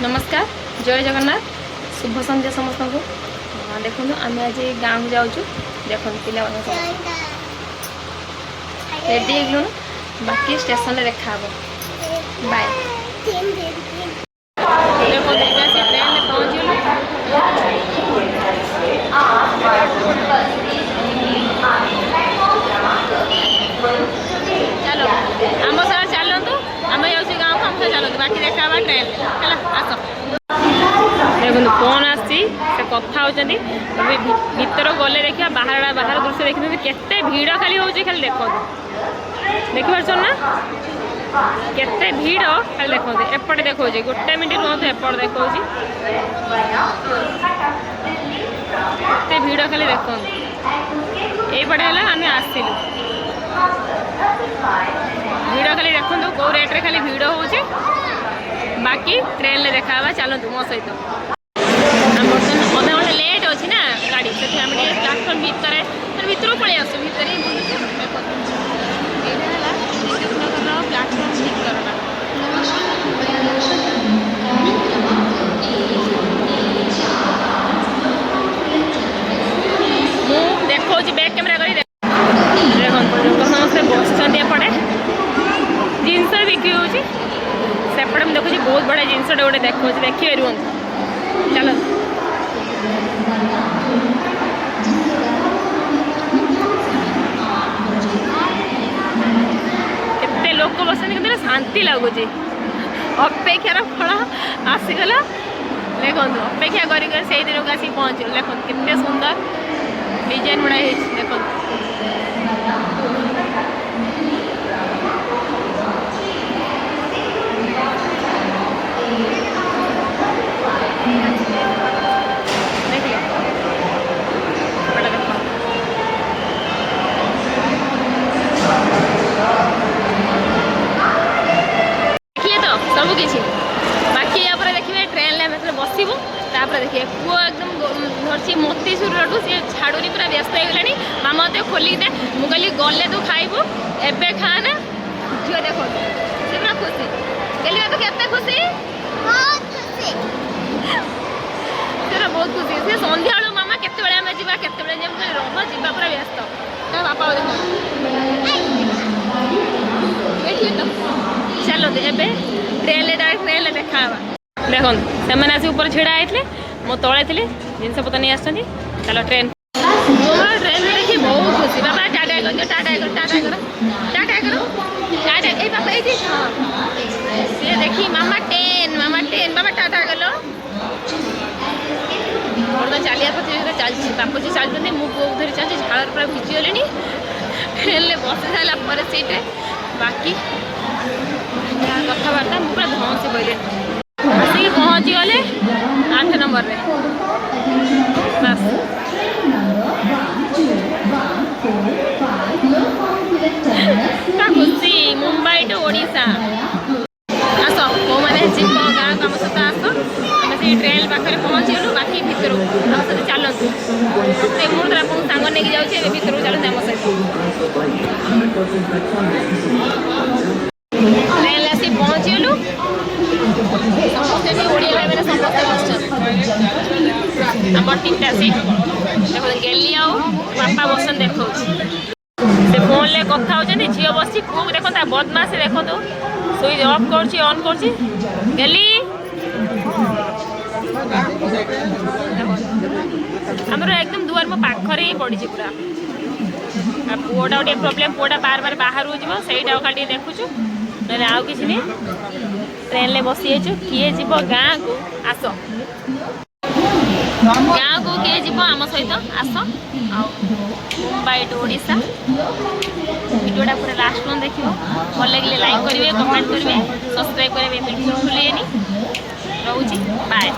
नमस्कार जय जगन्नाथ शुभ संध्या समस्त को देखो आम आज गाँव को जाऊँ देख पिला रेडी हो बाकी स्टेशन में देखा बाय ट्रेन में पहुँचलु चलो आम सारा चलतु आम जाऊँ गाँव को आम चलतु बाकी देखा ट्रेन है आस देखो कौन आसी कथा होती भीतर गले देखा बाहर बाहर दृश्य देखते केते भीड़ खाली हो खाली देखो देखिपार ना केते भीड़ खाली देखते एपटे देखो गोटे मिनट रुहतु एपट देखो केते भीड़ खाली देखो यपटे है आम आसलु भीड़ खाली देखो कौ रेट्रे खाली भीड़ हो बाकी ट्रेन ले देखा चलतु मो सहित बर्तमान अधे लेट अच्छी ना गाड़ी से प्लाटफर्म भितर पलि आस भितर प्लाटफर्म देखो बैक कैमेरा कर समस्ते बसते एपटे जिनस बिक्री हो सेपटे मुझे देखुची बहुत बड़ा जिनसटे गोटे देखो देखिए रुहतु चलो केते लोक बसने के शांति लगुच अपेक्षार फल आसीगला देखो अपेक्षा कर दिन को आसी पहुँचल देखो केते सुंदर डिजाइन बड़ा देखो बसबू देखिए पुओ एकदम धरसी मोतीसुर सी छाड़ूनी पूरा व्यस्त हो गला मामा तो खोलिक दे मुझे गले तू खाइबू एबे खाना झील देखो से पूरा खुशी गली तो केते खुशी बहुत खुशी से संध्या बेलू मामा केते बेले आमे जीवा केते बेले जेम रह जीवा पूरा व्यस्त तो बापा देखो तो चलो एबे ट्रेन ले देखा देखो से ऊपर छिड़ा आते मो तले थी जिनस पतर नहीं आस चलो ट्रेन ट्रेन देखिए बहुत खुशी बाबा टाटा कर टाटा कर टाटा कर टाटा करो टाटा बाबा ये सी देखी मामा टेन बाबा टाटा कर लो तो चलिया चलती बापूजी चलते मुझे धरी चलती झाड़ पूरा भिजी गले ट्रेन में बस सारा सीट्रे बाकी कथबार्ता मुझे पूरा धंसी पड़े आसिक पहुँची गले 8 नंबर रे बस खुशी मुंबई टू ओडिशा आस कौ मैंने जीव गाँव को आम सहित आस आम से ट्रेन पाखे पहुँचलु बाकी भितर आम सहित चलतु मुझे आपको सांग नहीं जाऊँगी भितर चलते आम सहित ट्रेन आसी पहुँचलु समस्ते भी ओडिया भाई मैंने समस्ते बस आम 3टा सीट देखो गेली आ बापा बसन देखो से फोन ले कथा होचनी झियो बसी पुओ देखो ता बदमाशी देखो तो स्विच ऑफ करछि ऑन करछि गेली हमरो एकदम दुआर मो पाखरे ही पड़ी पूरा पुओटा गोटे प्रोब्लेम पुओटा बार बार बाहर हो जीवो सेटा खाली देखुछु ना आउ किछि नहीं ट्रेन ले बसी किए जीव गाँ को आस गाँ को किए जीव आम सहित आस मुंबई टू ओडिशा वीडियोटा पूरा लास्ट में देखिए भल लगे लाइक करेंगे कमेंट करेंगे सब्सक्राइब करेंगे भूलिए रोची बाय।